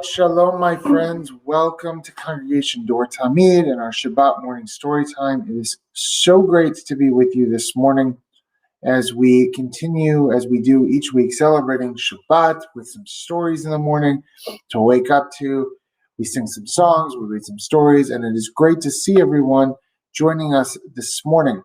Shalom, my friends. Welcome to Congregation Dor Tamid and our Shabbat morning story time. It is so great to be with you this morning as we continue, as we do each week, celebrating Shabbat with some stories in the morning to wake up to. We sing some songs, we read some stories, and it is great to see everyone joining us this morning.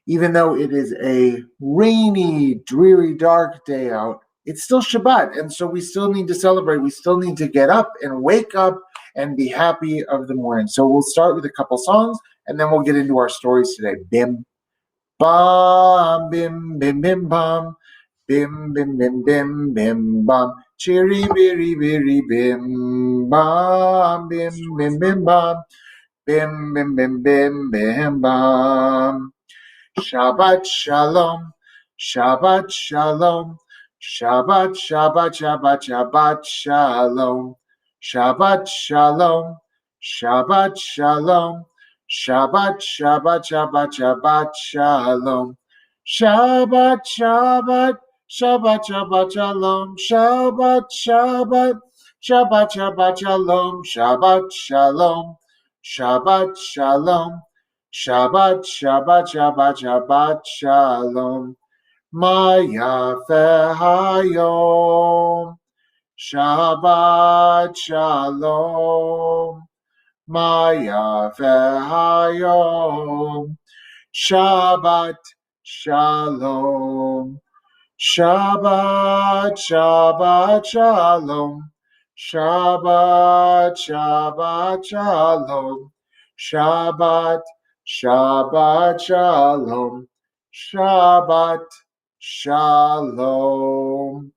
Even though it is a rainy, dreary, dark day out, it's still Shabbat, and so we still need to celebrate. We still need to get up and wake up and be happy of the morning. So we'll start with a couple songs, and then we'll get into our stories today. Bim, bam, bim, bim, bim, bam, bim, bim, bim, bim, bim, bam, chiri, biri, biri, bim, bam, bim, bim, bim, bam, bim, bim, bim, bim, bim, bam. Shabbat Shalom, Shabbat Shalom, Shabbat, Shabbat, Shabbat, Shabbat Shalom, Shabbat Shalom, Shabbat Shalom, Shabbat, Shabbat, Shabbat, Shabbat Shalom, Shabbat, Shabbat, Shabbat, Shabbat Shalom, Shabbat, Shabbat, Shabbat, Shabbat Shalom, Shabbat Shalom, Shabbat Shalom. Shabbat, Shabbat, Shabbat, Shabbat, Shalom. Ma yafeh hayom. Shabbat, Shalom. Ma yafeh hayom. Shabbat, Shalom. Shabbat, Shabbat, Shalom. Shabbat, Shabbat, Shalom. Shabbat, Shabbat Shalom, Shabbat Shalom.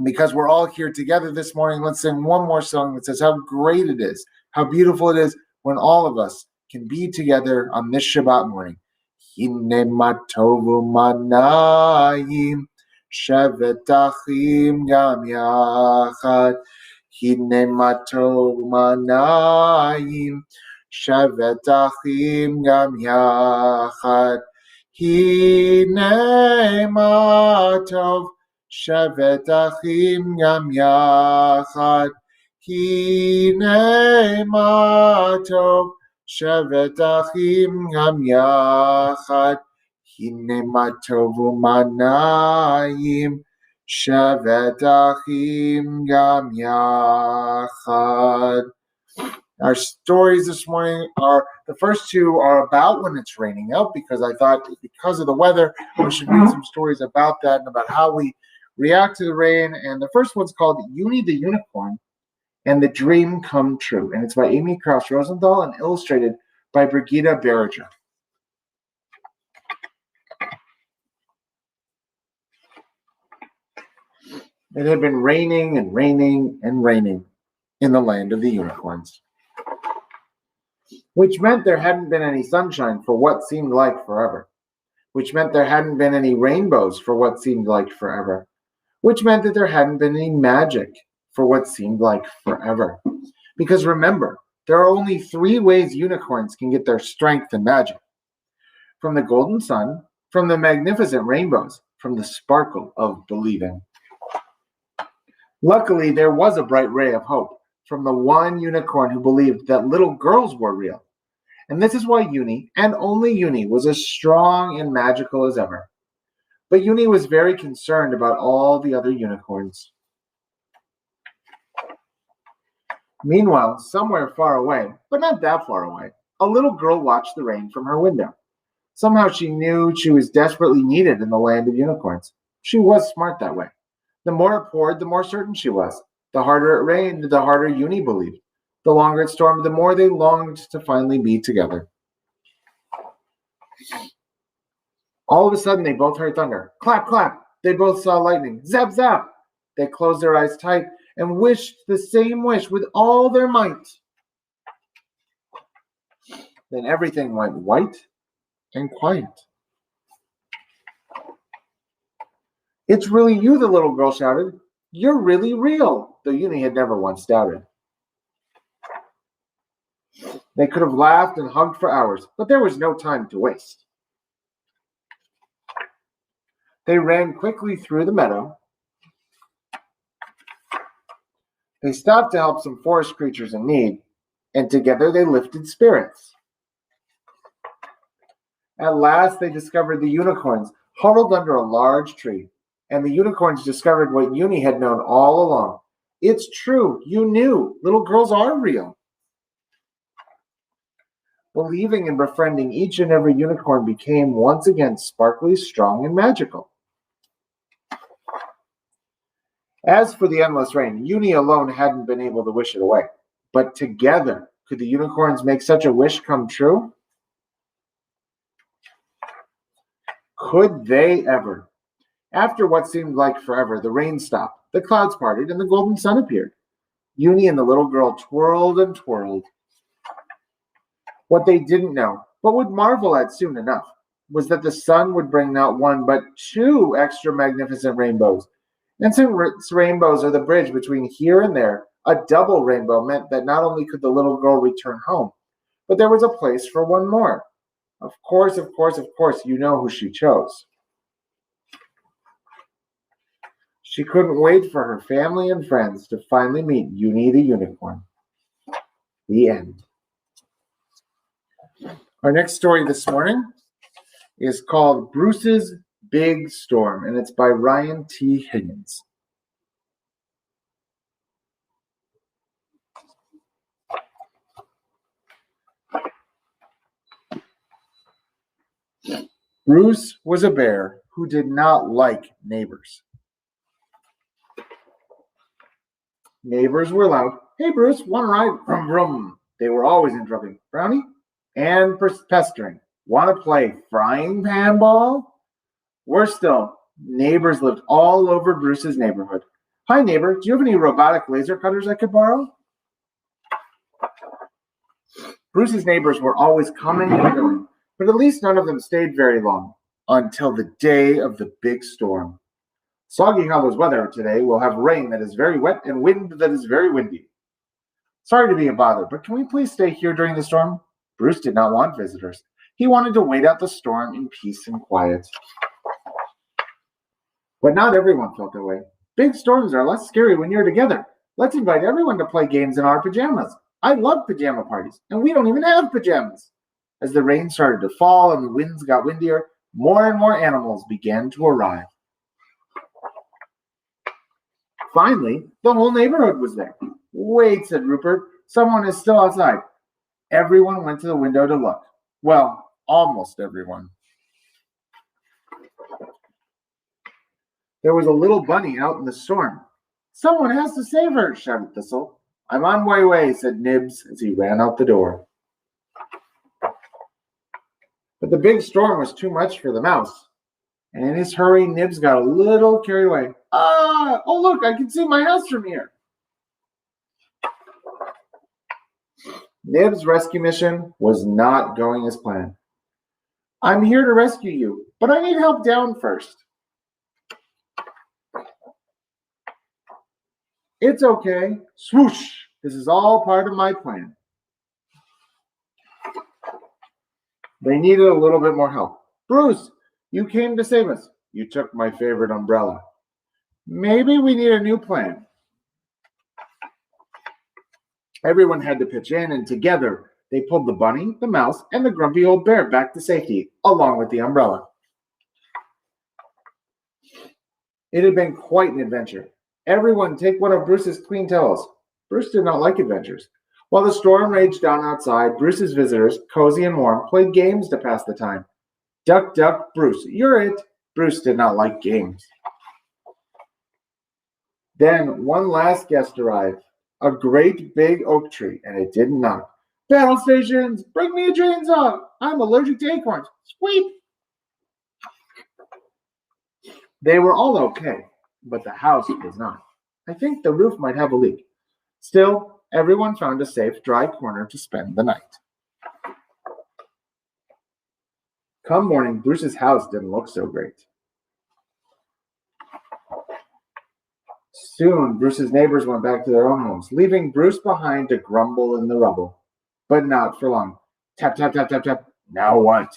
Because we're all here together this morning, let's sing one more song that says how great it is, how beautiful it is when all of us can be together on this Shabbat morning. Hine matovu manayim, shevet achim gam yachad. Hine matovu manayim, Shevet achim gam yachad, hine ma tov. Shevet achim gam yachad, hine ma tov. Shevet achim gam yachad, hine ma tovu manayim. Shevet achim gam yachad. Our stories this morning are, the first two are about when it's raining out, because I thought because of the weather, we should read some stories about that and about how we react to the rain. And the first one's called Uni the Unicorn and the Dream Come True. And it's by Amy Krauss Rosenthal and illustrated by Brigida Berger. It had been raining and raining and raining in the land of the unicorns, which meant there hadn't been any sunshine for what seemed like forever, which meant there hadn't been any rainbows for what seemed like forever, which meant that there hadn't been any magic for what seemed like forever. Because remember, there are only three ways unicorns can get their strength and magic: from the golden sun, from the magnificent rainbows, from the sparkle of believing. Luckily, there was a bright ray of hope from the one unicorn who believed that little girls were real. And this is why Uni, and only Uni, was as strong and magical as ever. But Uni was very concerned about all the other unicorns. Meanwhile, somewhere far away, but not that far away, a little girl watched the rain from her window. Somehow she knew she was desperately needed in the land of unicorns. She was smart that way. The more it poured, the more certain she was. The harder it rained, the harder Uni believed. The longer it stormed, the more they longed to finally be together. All of a sudden, they both heard thunder. Clap, clap. They both saw lightning. Zap, zap. They closed their eyes tight and wished the same wish with all their might. Then everything went white and quiet. It's really you, the little girl shouted. You're really real, though Uni had never once doubted. They could have laughed and hugged for hours, but there was no time to waste. They ran quickly through the meadow They stopped to help some forest creatures in need, and together they lifted spirits. At last they discovered the unicorns huddled under a large tree, and the unicorns discovered what Uni had known all along. It's true, you knew. Little girls are real. Believing and befriending each and every unicorn became once again sparkly, strong, and magical. As for the endless rain, Uni alone hadn't been able to wish it away. But together, could the unicorns make such a wish come true? Could they ever? After what seemed like forever, the rain stopped, the clouds parted, and the golden sun appeared. Uni and the little girl twirled and twirled. What they didn't know, but would marvel at soon enough, was that the sun would bring not one, but two extra magnificent rainbows. And since rainbows are the bridge between here and there, a double rainbow meant that not only could the little girl return home, but there was a place for one more. Of course, you know who she chose. She couldn't wait for her family and friends to finally meet Uni the unicorn. The end. Our next story this morning is called Bruce's Big Storm, and it's by Ryan T. Higgins. Bruce was a bear who did not like neighbors. Neighbors were loud. Hey, Bruce, want to ride? Vroom, vroom. They were always interrupting. Brownie? And pestering. Want to play frying pan ball? Worse still, neighbors lived all over Bruce's neighborhood. Hi, neighbor. Do you have any robotic laser cutters I could borrow? Bruce's neighbors were always coming and going, but at least none of them stayed very long, until the day of the big storm. Soggy Hollow's weather today will have rain that is very wet and wind that is very windy. Sorry to be a bother, but can we please stay here during the storm? Bruce did not want visitors. He wanted to wait out the storm in peace and quiet. But not everyone felt that way. Big storms are less scary when you're together. Let's invite everyone to play games in our pajamas. I love pajama parties, and we don't even have pajamas. As the rain started to fall and the winds got windier, more and more animals began to arrive. Finally, the whole neighborhood was there. Wait, said Rupert, someone is still outside. Everyone went to the window to look. Well, almost everyone. There was a little bunny out in the storm. Someone has to save her, shouted Thistle. I'm on my way, said Nibs as he ran out the door. But the big storm was too much for the mouse. And in his hurry, Nibs got a little carried away. Oh look, I can see my house from here. Nibs' rescue mission was not going as planned. I'm here to rescue you, but I need help down first. It's okay. Swoosh! This is all part of my plan. They needed a little bit more help. Bruce, you came to save us. You took my favorite umbrella. Maybe we need a new plan. Everyone had to pitch in, and together they pulled the bunny, the mouse, and the grumpy old bear back to safety, along with the umbrella. It had been quite an adventure. Everyone take one of Bruce's clean towels. Bruce did not like adventures. While the storm raged down outside, Bruce's visitors, cozy and warm, played games to pass the time. Duck, duck, Bruce, you're it. Bruce did not like games. Then one last guest arrived, a great big oak tree, and it didn't knock. Battle stations, bring me a chainsaw. I'm allergic to acorns. Sweep. They were all okay, but the house was not. I think the roof might have a leak. Still, everyone found a safe, dry corner to spend the night. Come morning, Bruce's house didn't look so great. Soon, Bruce's neighbors went back to their own homes, leaving Bruce behind to grumble in the rubble. But not for long. Tap, tap, tap, tap, tap. Now what?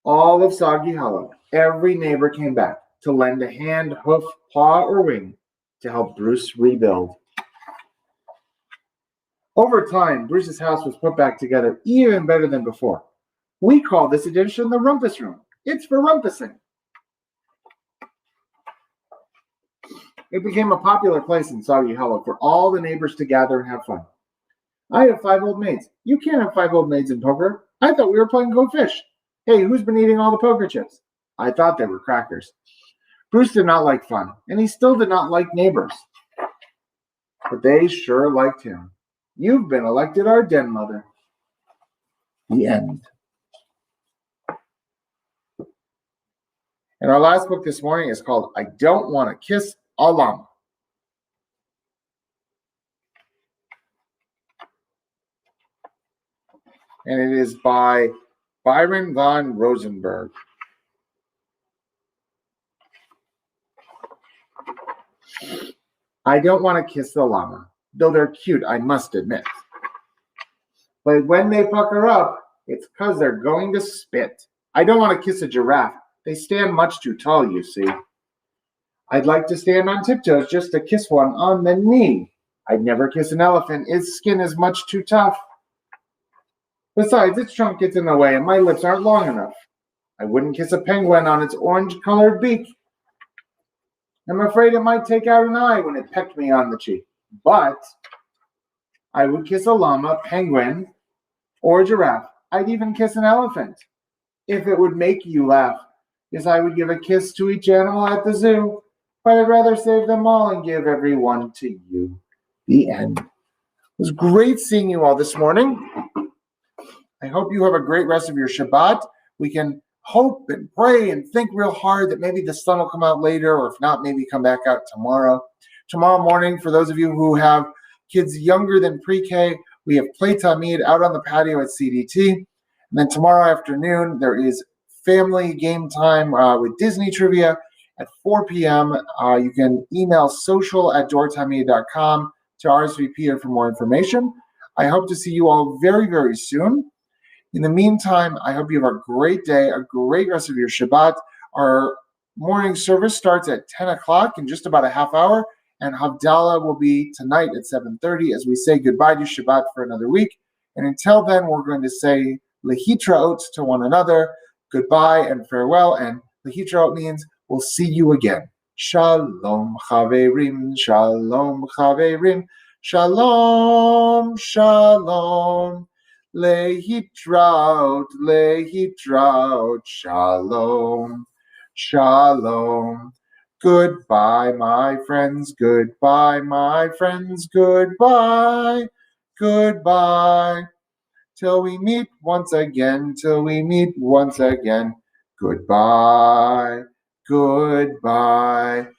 All of Soggy Hollow, every neighbor came back to lend a hand, hoof, paw, or wing to help Bruce rebuild. Over time, Bruce's house was put back together even better than before. We call this addition the Rumpus Room. It's for rumpusing. It became a popular place in Saudi Hollow for all the neighbors to gather and have fun. I have 5 old maids. You can't have 5 old maids in poker. I thought we were playing Go Fish. Hey, who's been eating all the poker chips? I thought they were crackers. Bruce did not like fun, and he still did not like neighbors. But they sure liked him. You've been elected our den mother. The end. And our last book this morning is called I Don't Want to Kiss a Llama. And it is by Byron von Rosenberg. I don't want to kiss the llama, though they're cute, I must admit. But when they pucker up, it's because they're going to spit. I don't want to kiss a giraffe. They stand much too tall, you see. I'd like to stand on tiptoes just to kiss one on the knee. I'd never kiss an elephant. Its skin is much too tough. Besides, its trunk gets in the way and my lips aren't long enough. I wouldn't kiss a penguin on its orange-colored beak. I'm afraid it might take out an eye when it pecked me on the cheek. But I would kiss a llama, penguin, or a giraffe. I'd even kiss an elephant. If it would make you laugh. Yes, I would give a kiss to each animal at the zoo. But I'd rather save them all and give every one to you. The end. It was great seeing you all this morning. I hope you have a great rest of your Shabbat. We can hope and pray and think real hard that maybe the sun will come out later, or if not, maybe come back out tomorrow. Tomorrow morning, for those of you who have kids younger than pre-K, we have Play Tamid out on the patio at CDT. And then tomorrow afternoon, there is family game time with Disney trivia at 4 p.m. You can email social@dortamid.com to RSVP for more information. I hope to see you all very, very soon. In the meantime, I hope you have a great day, a great rest of your Shabbat. Our morning service starts at 10 o'clock in just about a half hour, and Havdalah will be tonight at 7:30 as we say goodbye to Shabbat for another week. And until then, we're going to say lehitraot to one another, goodbye and farewell, and lehitraot means we'll see you again. Shalom chaverim, shalom chaverim, shalom, shalom. Lehitraot, lehitraot, shalom, shalom. Goodbye, my friends, goodbye, my friends, goodbye, goodbye. Till we meet once again, till we meet once again. Goodbye, goodbye.